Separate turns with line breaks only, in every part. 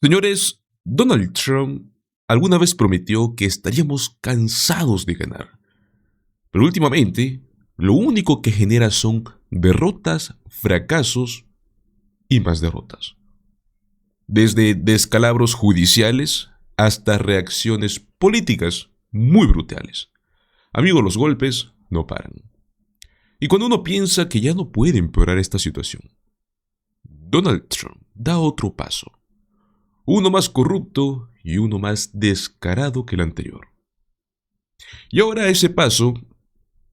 Señores, Donald Trump alguna vez prometió que estaríamos cansados de ganar, pero últimamente lo único que genera son derrotas, fracasos y más derrotas. Desde descalabros judiciales hasta reacciones políticas muy brutales. Amigos, los golpes no paran. Y cuando uno piensa que ya no puede empeorar esta situación, Donald Trump da otro paso. Uno más corrupto y uno más descarado que el anterior. Y ahora ese paso,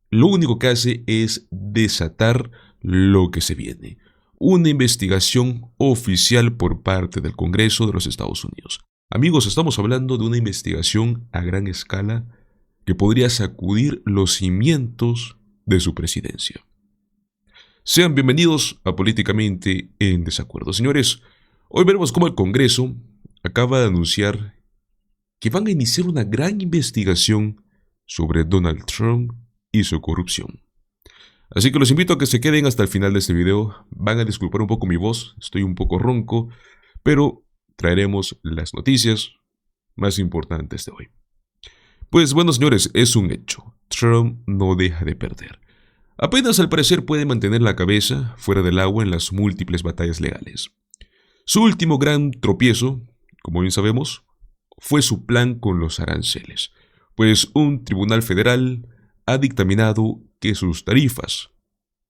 lo único que hace es desatar lo que se viene. Una investigación oficial por parte del Congreso de los Estados Unidos. Amigos, estamos hablando de una investigación a gran escala que podría sacudir los cimientos de su presidencia. Sean bienvenidos a Políticamente en Desacuerdo. Señores, hoy veremos cómo el Congreso acaba de anunciar que van a iniciar una gran investigación sobre Donald Trump y su corrupción. Así que los invito a que se queden hasta el final de este video. Van a disculpar un poco mi voz, estoy un poco ronco, pero traeremos las noticias más importantes de hoy. Pues bueno, señores, es un hecho. Trump no deja de perder. Apenas al parecer puede mantener la cabeza fuera del agua en las múltiples batallas legales. Su último gran tropiezo, como bien sabemos, fue su plan con los aranceles, pues un tribunal federal ha dictaminado que sus tarifas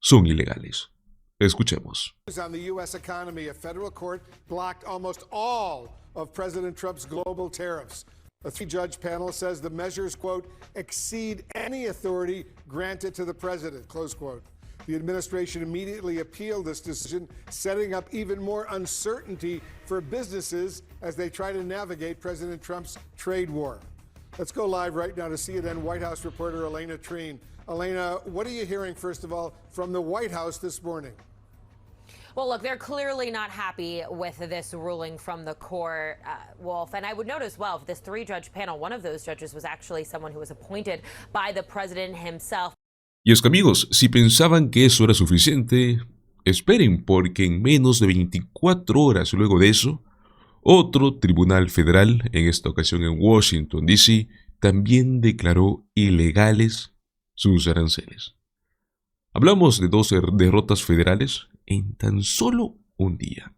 son ilegales. Escuchemos.
On the U.S. economy, a federal court blocked almost all of President Trump's global tariffs. A three-judge panel says the measures, quote, exceed any authority granted to the president, close quote. The administration immediately appealed this decision, setting up even more uncertainty for businesses as they try to navigate President Trump's trade war. Let's go live right now to CNN White House reporter Elena Treen. Elena, what are you hearing, first of all, from the White House this morning?
Well, look, they're clearly not happy with this ruling from the court, Wolf. And I would note as well, this three-judge panel, one of those judges was actually someone who was appointed by the president himself.
Y es que amigos, si pensaban que eso era suficiente, esperen, porque en menos de 24 horas luego de eso, otro tribunal federal, en esta ocasión en Washington, D.C., también declaró ilegales sus aranceles. Hablamos de 12 derrotas federales en tan solo un día.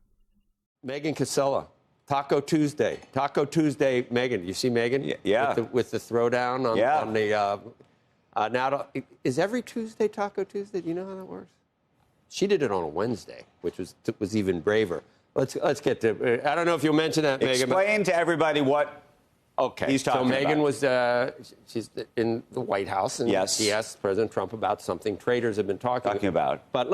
Megan Casella, Taco Tuesday. Taco Tuesday, Megan. You see Megan?
Yeah.
With the throwdown on,
Yeah.
on the... now, is every Tuesday Taco Tuesday? Do you know how that works? She did it on a Wednesday, which was even braver. Let's get to... I don't know if you'll mention that, Megan.
Explain to everybody what he's talking
so Megan
about.
she's in the White House, and
Yes.
she asked President Trump about something traders have been talking
about.
But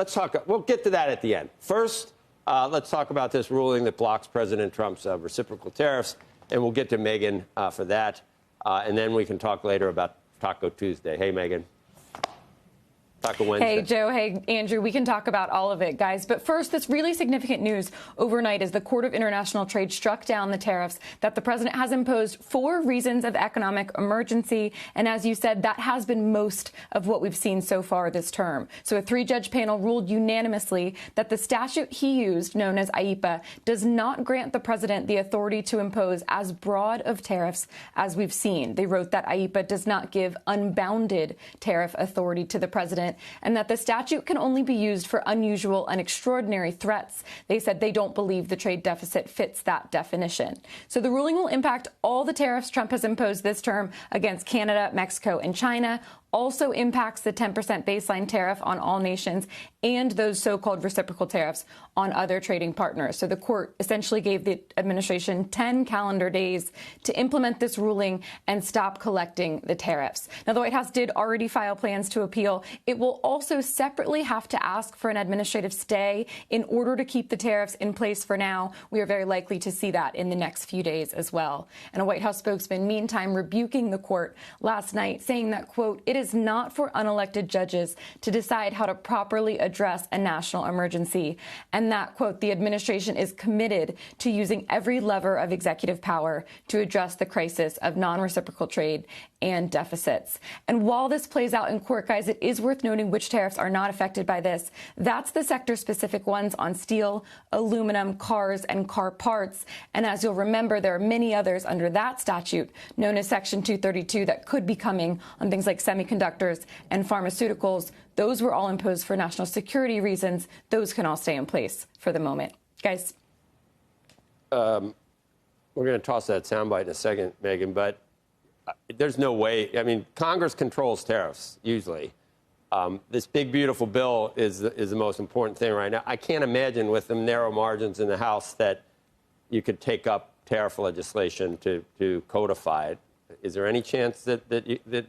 we'll get to that at the end. First, let's talk about this ruling that blocks President Trump's reciprocal tariffs, and we'll get to Megan for that. And then we can talk later about Taco Tuesday. Hey, Megan. Taco Wednesday.
Hey, Joe. Hey, Andrew. We can talk about all of it, guys. But first, this really significant news overnight as the Court of International Trade struck down the tariffs that the president has imposed for reasons of economic emergency. And as you said, that has been most of what we've seen so far this term. So a three-judge panel ruled unanimously that the statute he used, known as IEEPA, does not grant the president the authority to impose as broad of tariffs as we've seen. They wrote that IEEPA does not give unbounded tariff authority to the president, and that the statute can only be used for unusual and extraordinary threats. They said they don't believe the trade deficit fits that definition. So the ruling will impact all the tariffs Trump has imposed this term against Canada, Mexico, and China. Also impacts the 10% baseline tariff on all nations and those so-called reciprocal tariffs on other trading partners. So the court essentially gave the administration 10 calendar days to implement this ruling and stop collecting the tariffs. Now, the White House did already file plans to appeal. It will also separately have to ask for an administrative stay in order to keep the tariffs in place for now. We are very likely to see that in the next few days as well. And a White House spokesman, meantime, rebuking the court last night, saying that, quote, it is not for unelected judges to decide how to properly address a national emergency, and that, quote, the administration is committed to using every lever of executive power to address the crisis of non-reciprocal trade and deficits. And while this plays out in court, guys, it is worth noting which tariffs are not affected by this. That's the sector-specific ones on steel, aluminum, cars, and car parts. And as you'll remember, there are many others under that statute, known as Section 232, that could be coming on things like semiconductors and pharmaceuticals. Those were all imposed for national security reasons. Those can all stay in place for the moment. Guys.
We're going to toss that soundbite in a second, Megan, but there's no way. I mean, Congress controls tariffs, usually. This big, beautiful bill is the most important thing right now. I can't imagine with the narrow margins in the House that you could take up tariff legislation to codify it. Is there any chance that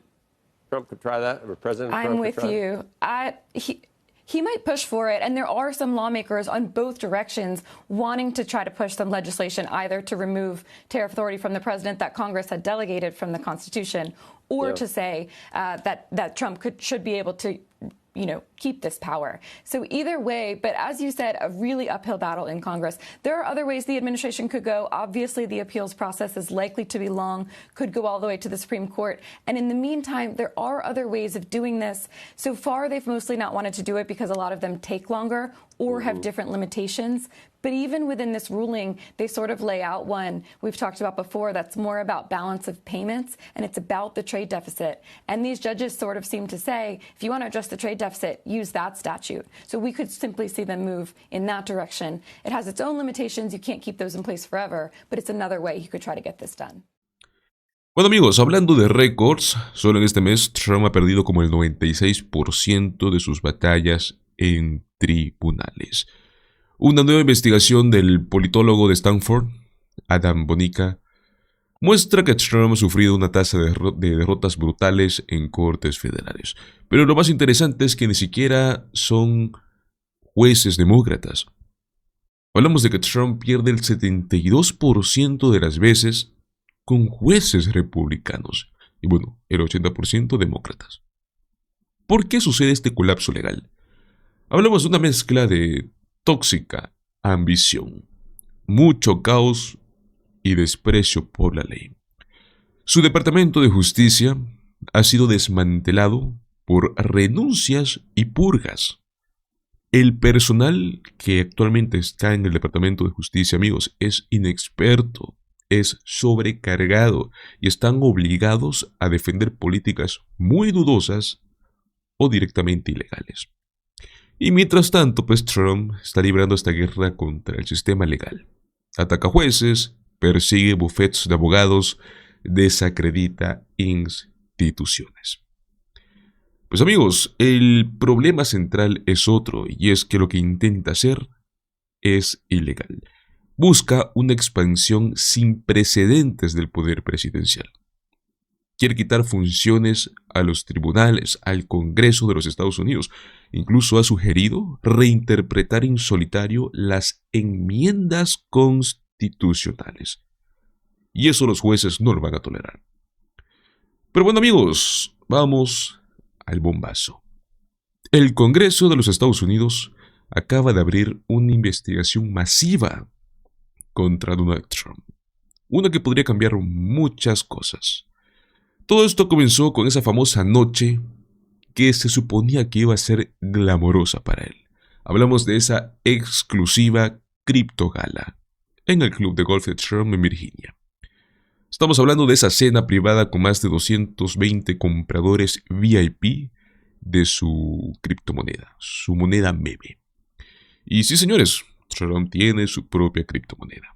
Trump could try that, or President Trump
I'm
could
with
try that?
you. He might push for it, and there are some lawmakers on both directions wanting to try to push some legislation either to remove tariff authority from the president that Congress had delegated from the Constitution, or to say that Trump should be able to, keep this power. So either way, but as you said, a really uphill battle in Congress. There are other ways the administration could go. Obviously, the appeals process is likely to be long, could go all the way to the Supreme Court. And in the meantime, there are other ways of doing this. So far, they've mostly not wanted to do it because a lot of them take longer or have different limitations. But even within this ruling, they sort of lay out one we've talked about before that's more about balance of payments, and it's about the trade deficit. And these judges sort of seem to say, if you want to address the trade deficit, use that statute. So we could simply see them move in that direction. It has its own limitations. You can't keep those in place forever, but it's another way you could try to get this done.
Bueno amigos, hablando de récords, solo en este mes Trump ha perdido como el 96% de sus batallas en tribunales. Una nueva investigación del politólogo de Stanford, Adam Bonica, muestra que Trump ha sufrido una tasa de derrotas brutales en cortes federales. Pero lo más interesante es que ni siquiera son jueces demócratas. Hablamos de que Trump pierde el 72% de las veces con jueces republicanos. Y bueno, el 80% demócratas. ¿Por qué sucede este colapso legal? Hablamos de una mezcla de tóxica ambición, mucho caos y desprecio por la ley. Su departamento de justicia ha sido desmantelado por renuncias y purgas. El personal que actualmente está en el departamento de justicia, amigos, es inexperto, es sobrecargado y están obligados a defender políticas muy dudosas o directamente ilegales. Y mientras tanto, pues Trump está librando esta guerra contra el sistema legal. Ataca jueces, persigue bufetes de abogados, desacredita instituciones. Pues amigos, el problema central es otro, y es que lo que intenta hacer es ilegal. Busca una expansión sin precedentes del poder presidencial. Quiere quitar funciones a los tribunales, al Congreso de los Estados Unidos. Incluso ha sugerido reinterpretar en solitario las enmiendas constitucionales. Y eso los jueces no lo van a tolerar. Pero bueno amigos, vamos al bombazo. El Congreso de los Estados Unidos acaba de abrir una investigación masiva contra Donald Trump. Una que podría cambiar muchas cosas. Todo esto comenzó con esa famosa noche que se suponía que iba a ser glamorosa para él. Hablamos de esa exclusiva criptogala en el club de golf de Trump en Virginia. Estamos hablando de esa cena privada con más de 220 compradores VIP de su criptomoneda, su moneda meme. Y sí, señores, Trump tiene su propia criptomoneda.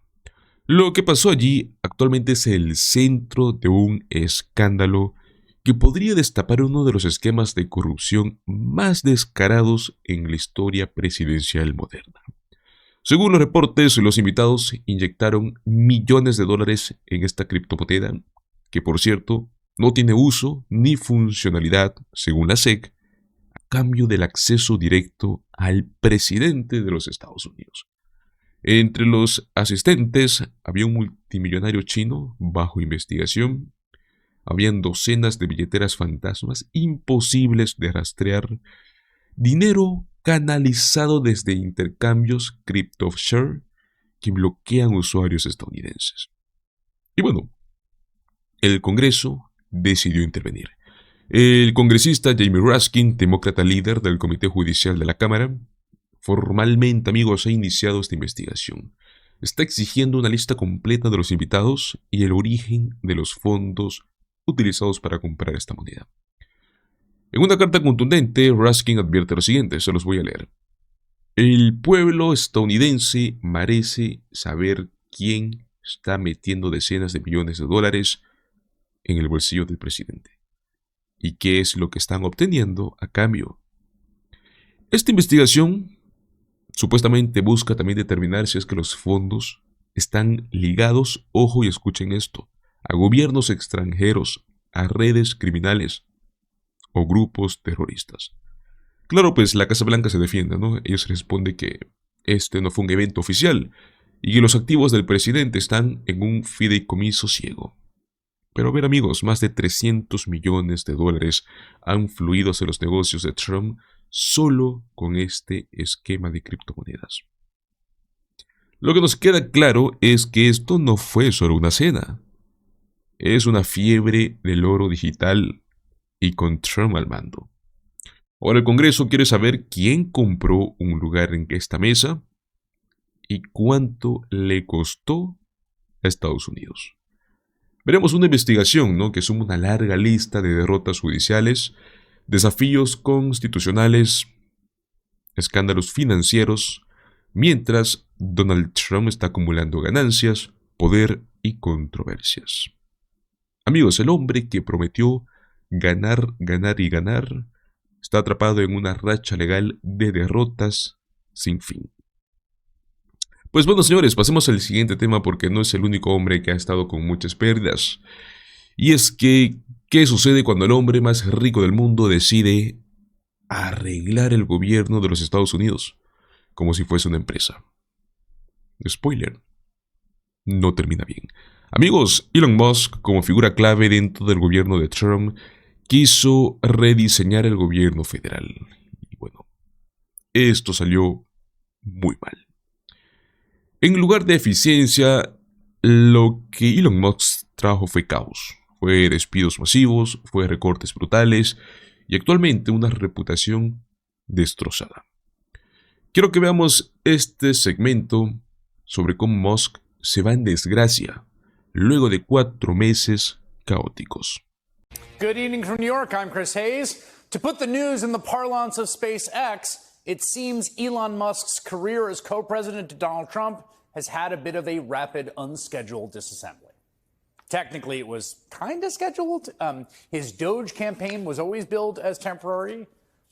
Lo que pasó allí actualmente es el centro de un escándalo que podría destapar uno de los esquemas de corrupción más descarados en la historia presidencial moderna. Según los reportes, los invitados inyectaron millones de dólares en esta criptomoneda, que por cierto no tiene uso ni funcionalidad, según la SEC, a cambio del acceso directo al presidente de los Estados Unidos. Entre los asistentes había un multimillonario chino bajo investigación, Habían docenas de billeteras fantasmas imposibles de rastrear, dinero canalizado desde intercambios CryptoShare que bloquean usuarios estadounidenses. Y bueno, el Congreso decidió intervenir. El congresista Jamie Raskin, demócrata líder del Comité Judicial de la Cámara, formalmente, amigos, ha iniciado esta investigación. Está exigiendo una lista completa de los invitados y el origen de los fondos utilizados para comprar esta moneda. En una carta contundente, Raskin advierte lo siguiente, se los voy a leer. El pueblo estadounidense merece saber quién está metiendo decenas de millones de dólares en el bolsillo del presidente y qué es lo que están obteniendo a cambio. Esta investigación supuestamente busca también determinar si es que los fondos están ligados, ojo y escuchen esto, a gobiernos extranjeros, a redes criminales o grupos terroristas. Claro, pues la Casa Blanca se defiende, ¿no? Ellos responden que este no fue un evento oficial y que los activos del presidente están en un fideicomiso ciego. Pero a ver, amigos, más de 300 millones de dólares han fluido hacia los negocios de Trump solo con este esquema de criptomonedas. Lo que nos queda claro es que esto no fue solo una cena. Es una fiebre del oro digital y con Trump al mando. Ahora el Congreso quiere saber quién compró un lugar en esta mesa y cuánto le costó a Estados Unidos. Veremos una investigación, ¿no?, que suma una larga lista de derrotas judiciales, desafíos constitucionales, escándalos financieros, mientras Donald Trump está acumulando ganancias, poder y controversias. Amigos, el hombre que prometió ganar, ganar y ganar está atrapado en una racha legal de derrotas sin fin. Pues bueno, señores, pasemos al siguiente tema porque no es el único hombre que ha estado con muchas pérdidas. Y es que, ¿qué sucede cuando el hombre más rico del mundo decide arreglar el gobierno de los Estados Unidos como si fuese una empresa? Spoiler, no termina bien. Amigos, Elon Musk, como figura clave dentro del gobierno de Trump, quiso rediseñar el gobierno federal. Y bueno, esto salió muy mal. En lugar de eficiencia, lo que Elon Musk trajo fue caos. Fue despidos masivos, fue recortes brutales y actualmente una reputación destrozada. Quiero que veamos este segmento sobre cómo Musk se va en desgracia luego de 4 meses caóticos.
Good evening from New York. I'm Chris Hayes. To put the news in the parlance of SpaceX, it seems Elon Musk's career as co-president to Donald Trump has had a bit of a rapid, unscheduled disassembly. Technically, it was kind of scheduled. His Doge campaign was always billed as temporary.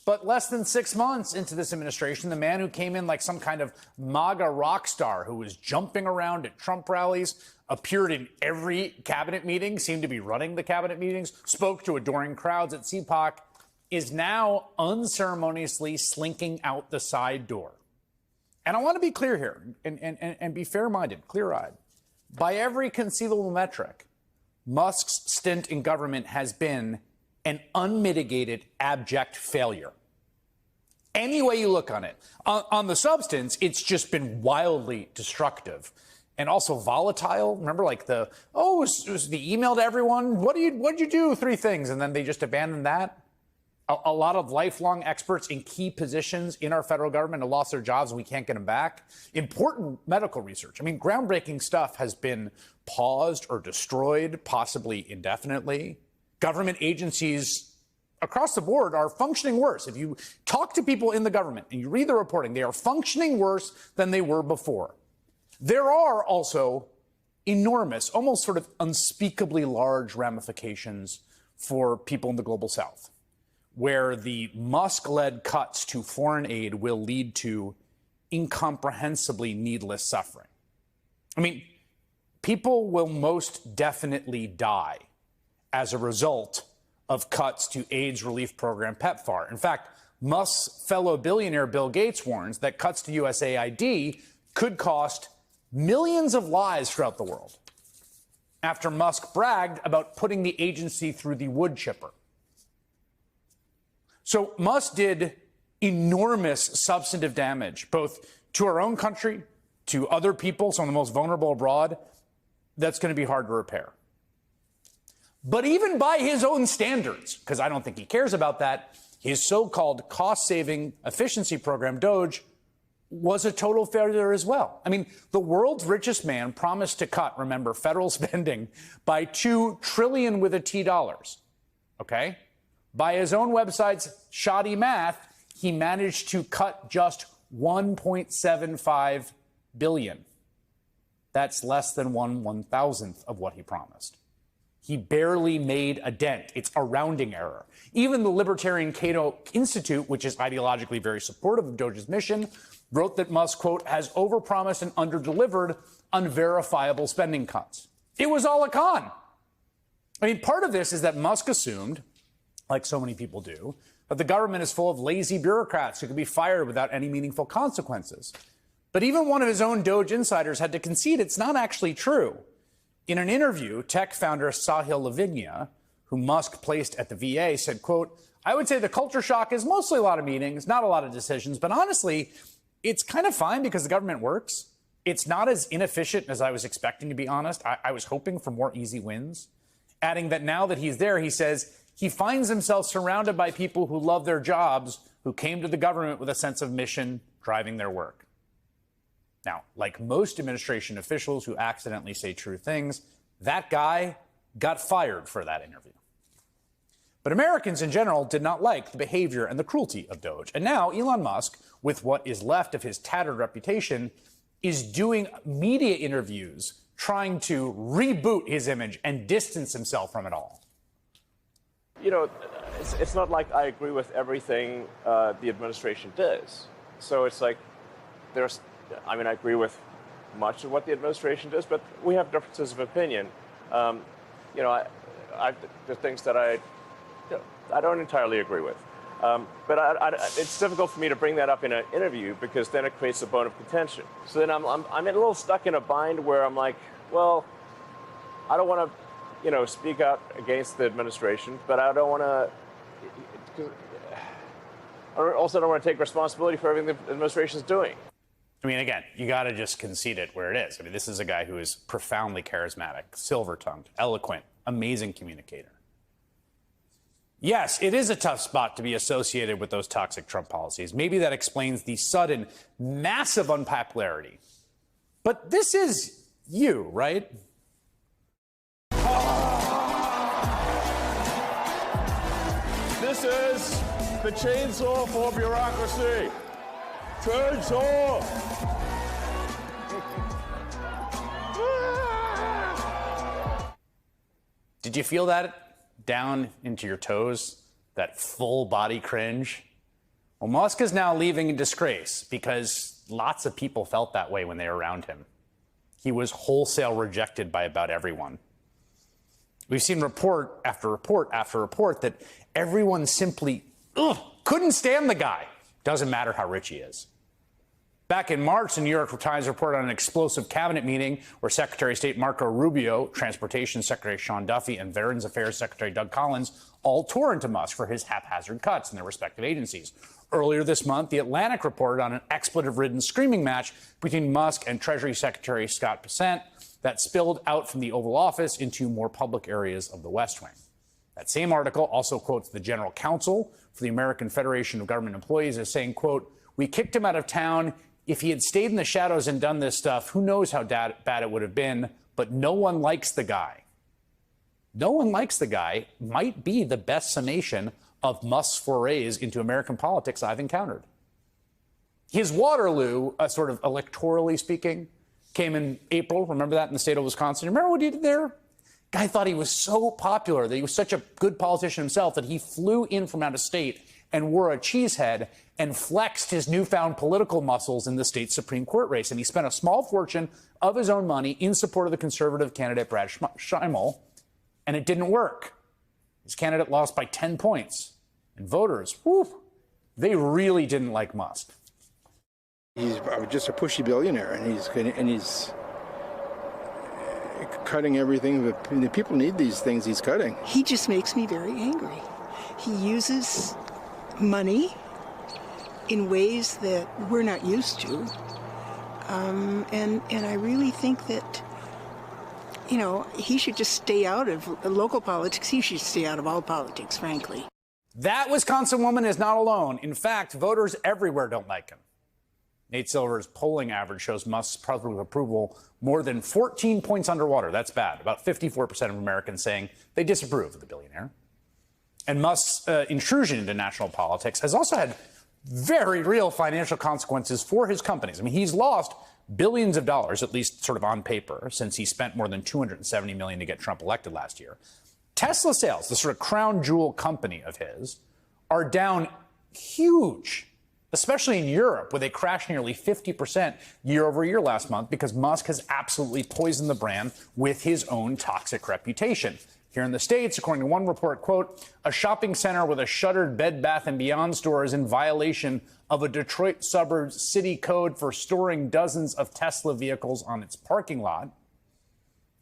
But less than 6 months into this administration, the man who came in like some kind of MAGA rock star who was jumping around at Trump rallies, appeared in every cabinet meeting, seemed to be running the cabinet meetings, spoke to adoring crowds at CPAC, is now unceremoniously slinking out the side door. And I want to be clear here and be fair-minded, clear-eyed. By every conceivable metric, Musk's stint in government has been an unmitigated, abject failure. Any way you look on it. On the substance, it's just been wildly destructive and also volatile. Remember, like it was the email to everyone. What'd you do? 3 things. And then they just abandoned that. A lot of lifelong experts in key positions in our federal government have lost their jobs and we can't get them back. Important medical research. I mean, groundbreaking stuff has been paused or destroyed, possibly indefinitely. Government agencies across the board are functioning worse. If you talk to people in the government and you read the reporting, they are functioning worse than they were before. There are also enormous, almost sort of unspeakably large ramifications for people in the global south, where the Musk-led cuts to foreign aid will lead to incomprehensibly needless suffering. I mean, people will most definitely die as a result of cuts to AIDS relief program PEPFAR. In fact, Musk's fellow billionaire Bill Gates warns that cuts to USAID could cost millions of lives throughout the world. after Musk bragged about putting the agency through the wood chipper. So Musk did enormous substantive damage, both to our own country, to other people, some of the most vulnerable abroad. That's going to be hard to repair. But even by his own standards, because I don't think he cares about that, his so-called cost-saving efficiency program, DOGE, was a total failure as well. I mean, the world's richest man promised to cut, remember, federal spending by $2 trillion with a T dollars. Okay? By his own website's shoddy math, he managed to cut just $1.75 billion. That's less than 1/1000th of what he promised. He barely made a dent. It's a rounding error. Even the Libertarian Cato Institute, which is ideologically very supportive of DOGE's mission, wrote that Musk, quote, has overpromised and underdelivered on verifiable spending cuts. It was all a con. I mean, part of this is that Musk assumed, like so many people do, that the government is full of lazy bureaucrats who could be fired without any meaningful consequences. But even one of his own DOGE insiders had to concede it's not actually true. In an interview, tech founder Sahil Lavinia, who Musk placed at the VA, said, quote, I would say the culture shock is mostly a lot of meetings, not a lot of decisions, but honestly, it's kind of fine because the government works. It's not as inefficient as I was expecting, to be honest. I was hoping for more easy wins. Adding that now that he's there, he says he finds himself surrounded by people who love their jobs, who came to the government with a sense of mission driving their work. Now, like most administration officials who accidentally say true things, that guy got fired for that interview. But Americans in general did not like the behavior and the cruelty of DOGE. And now Elon Musk, with what is left of his tattered reputation, is doing media interviews trying to reboot his image and distance himself from it all.
You know, it's not like I agree with everything the administration does. So it's like I agree with much of what the administration does, but we have differences of opinion. There are things that I don't entirely agree with. But it's difficult for me to bring that up in an interview because then it creates a bone of contention. So then I'm a little stuck in a bind where I'm like, well, I don't want to, speak out against the administration, but I don't want to. I also don't want to take responsibility for everything the administration is doing.
I mean, again, you got to just concede it where it is. I mean, this is a guy who is profoundly charismatic, silver-tongued, eloquent, amazing communicator. Yes, it is a tough spot to be associated with those toxic Trump policies. Maybe that explains the sudden, massive unpopularity. But this is you, right?
This is the chainsaw for bureaucracy. Chainsaw!
Did you feel that down into your toes? That full body cringe? Well, Musk is now leaving in disgrace because lots of people felt that way when they were around him. He was wholesale rejected by about everyone. We've seen report after report after report that everyone simply couldn't stand the guy. Doesn't matter how rich he is. Back in March, the New York Times reported on an explosive cabinet meeting where Secretary of State Marco Rubio, Transportation Secretary Sean Duffy, and Veterans Affairs Secretary Doug Collins all tore into Musk for his haphazard cuts in their respective agencies. Earlier this month, The Atlantic reported on an expletive-ridden screaming match between Musk and Treasury Secretary Scott Bessent that spilled out from the Oval Office into more public areas of the West Wing. That same article also quotes the General Counsel for the American Federation of Government Employees as saying, quote, "We kicked him out of town. If he had stayed in the shadows and done this stuff, who knows how bad it would have been, but no one likes the guy." No one likes the guy might be the best summation of Musk's forays into American politics I've encountered. His Waterloo, sort of electorally speaking, came in April. Remember that in the state of Wisconsin? Remember what he did there? Guy thought he was so popular, that he was such a good politician himself, that he flew in from out of state and wore a cheese head and flexed his newfound political muscles in the state Supreme Court race. And he spent a small fortune of his own money in support of the conservative candidate Brad Schimel, and it didn't work. His candidate lost by 10 points. And voters, they really didn't like Musk.
He's just a pushy billionaire, and he's cutting everything. The people need these things he's cutting.
He just makes me very angry. He uses money in ways that we're not used to. And I really think that, you know, he should just stay out of local politics. He should stay out of all politics, frankly.
That Wisconsin woman is not alone. In fact, voters everywhere don't like him. Nate Silver's polling average shows Musk's public approval more than 14 points underwater. That's bad. About 54% of Americans saying they disapprove of the billionaire. And Musk's intrusion into national politics has also had very real financial consequences for his companies. I mean, he's lost billions of dollars, at least sort of on paper, since he spent more than $270 million to get Trump elected last year. Tesla sales, the sort of crown jewel company of his, are down huge, especially in Europe, where they crashed nearly 50% year over year last month because Musk has absolutely poisoned the brand with his own toxic reputation. Here in the States, according to one report, quote, a shopping center with a shuttered Bed Bath & Beyond store is in violation of a Detroit suburbs city code for storing dozens of Tesla vehicles on its parking lot.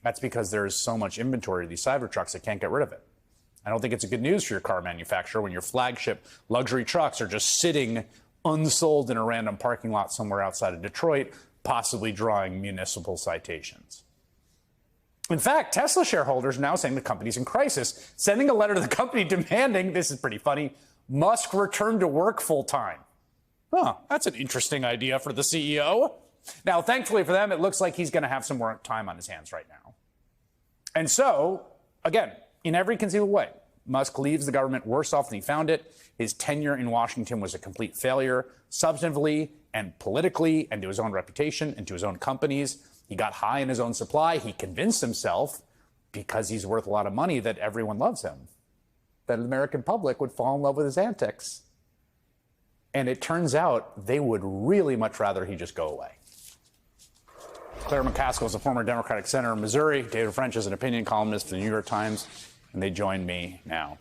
That's because there's so much inventory of these Cybertrucks, they can't get rid of it. I don't think it's a good news for your car manufacturer when your flagship luxury trucks are just sitting unsold in a random parking lot somewhere outside of Detroit, possibly drawing municipal citations. In fact, Tesla shareholders are now saying the company's in crisis, sending a letter to the company demanding, this is pretty funny, Musk return to work full time. Huh, that's an interesting idea for the CEO. Now, thankfully for them, it looks like he's going to have some more time on his hands right now. And so, again, in every conceivable way, Musk leaves the government worse off than he found it. His tenure in Washington was a complete failure, substantively and politically, and to his own reputation and to his own companies. He got high in his own supply. He convinced himself, because he's worth a lot of money, that everyone loves him, that the American public would fall in love with his antics. And it turns out they would really much rather he just go away. Claire McCaskill is a former Democratic senator in Missouri. David French is an opinion columnist for the New York Times, and they join me now.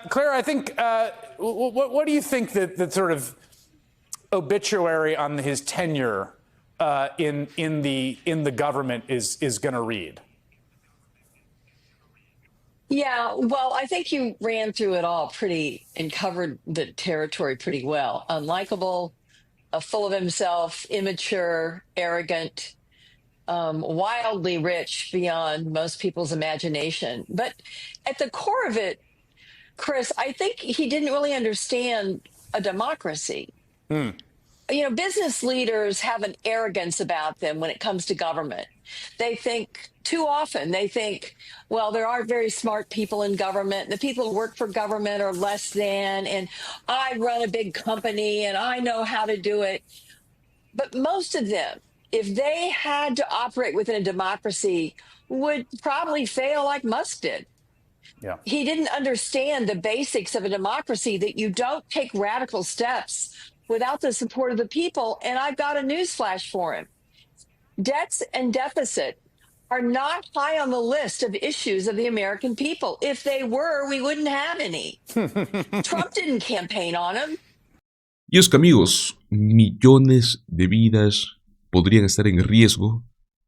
Claire, I think, what do you think that sort of obituary on his tenure in the government is going to read?
Yeah, well, I think you ran through it all and covered the territory pretty well. Unlikable, full of himself, immature, arrogant, wildly rich beyond most people's imagination. But at the core of it, Chris, I think he didn't really understand a democracy. You know, business leaders have an arrogance about them when it comes to government. They think too often, well, there are very smart people in government. The people who work for government are less than, and I run a big company and I know how to do it. But most of them, if they had to operate within a democracy, would probably fail like Musk did.
Yeah.
He didn't understand the basics of a democracy, that you don't take radical steps without the support of the people. And I've got a newsflash for him. Debts and deficit are not high on the list of issues of the American people. If they were, we wouldn't have any. Trump didn't campaign on them.
Y es que, amigos, millones de vidas podrían estar en riesgo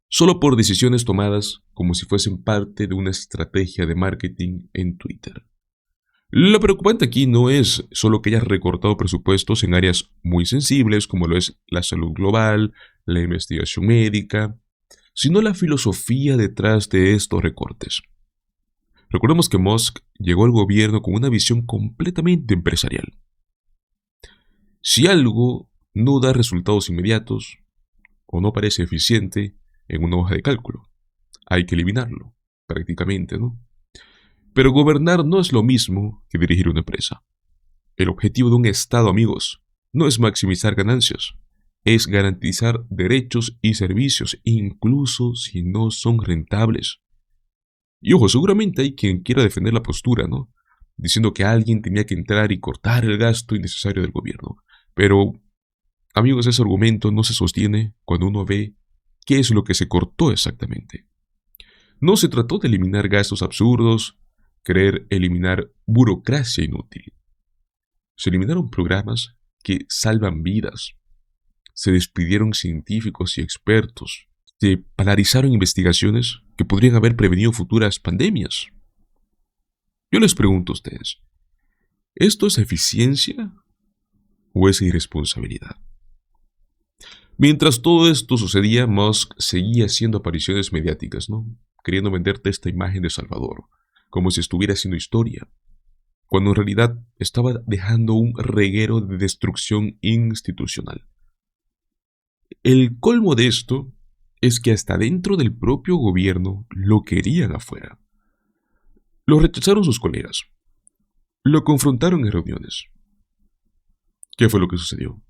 solo por decisiones tomadas como si fuesen parte de una estrategia de marketing en Twitter. Lo preocupante aquí no es solo que hayas recortado presupuestos en áreas muy sensibles como lo es la salud global, la investigación médica, sino la filosofía detrás de estos recortes. Recordemos que Musk llegó al gobierno con una visión completamente empresarial. Si algo no da resultados inmediatos o no parece eficiente en una hoja de cálculo, hay que eliminarlo, prácticamente, ¿no? Pero gobernar no es lo mismo que dirigir una empresa. El objetivo de un Estado, amigos, no es maximizar ganancias, es garantizar derechos y servicios, incluso si no son rentables. Y ojo, seguramente hay quien quiera defender la postura, ¿no? Diciendo que alguien tenía que entrar y cortar el gasto innecesario del gobierno. Pero, amigos, ese argumento no se sostiene cuando uno ve qué es lo que se cortó exactamente. No se trató de eliminar gastos absurdos, querer eliminar burocracia inútil. Se eliminaron programas que salvan vidas. Se despidieron científicos y expertos. se paralizaron investigaciones que podrían haber prevenido futuras pandemias. Yo les pregunto a ustedes, ¿esto es eficiencia o es irresponsabilidad? Mientras todo esto sucedía, Musk seguía haciendo apariciones mediáticas, ¿no? Queriendo venderte esta imagen de Salvador, como si estuviera haciendo historia, cuando en realidad estaba dejando un reguero de destrucción institucional. El colmo de esto es que hasta dentro del propio gobierno lo querían afuera. Lo rechazaron sus colegas. Lo confrontaron en reuniones. ¿Qué fue lo que sucedió?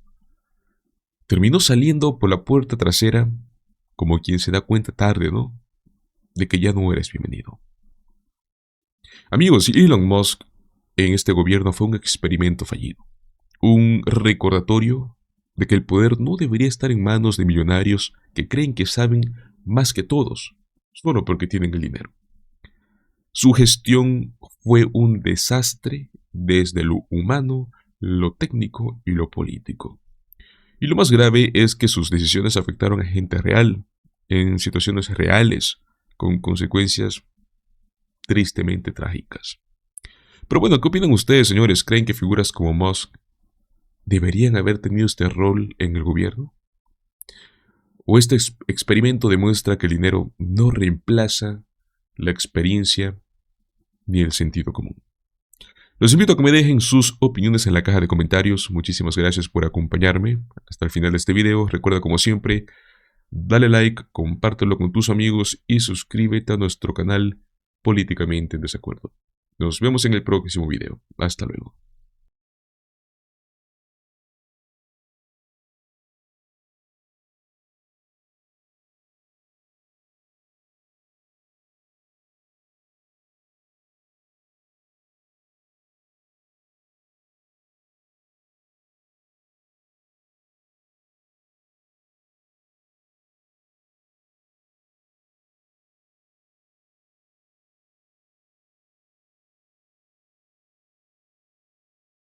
Terminó saliendo por la puerta trasera como quien se da cuenta tarde, ¿no? De que ya no eres bienvenido. Amigos, Elon Musk en este gobierno fue un experimento fallido. Un recordatorio de que el poder no debería estar en manos de millonarios que creen que saben más que todos, solo porque tienen el dinero. Su gestión fue un desastre desde lo humano, lo técnico y lo político. Y lo más grave es que sus decisiones afectaron a gente real, en situaciones reales, con consecuencias tristemente trágicas. Pero bueno, ¿qué opinan ustedes, señores? ¿Creen que figuras como Musk deberían haber tenido este rol en el gobierno? ¿O este experimento demuestra que el dinero no reemplaza la experiencia ni el sentido común? Los invito a que me dejen sus opiniones en la caja de comentarios. Muchísimas gracias por acompañarme hasta el final de este video. Recuerda, como siempre, dale like, compártelo con tus amigos y suscríbete a nuestro canal Políticamente en Desacuerdo. Nos vemos en el próximo video. Hasta luego.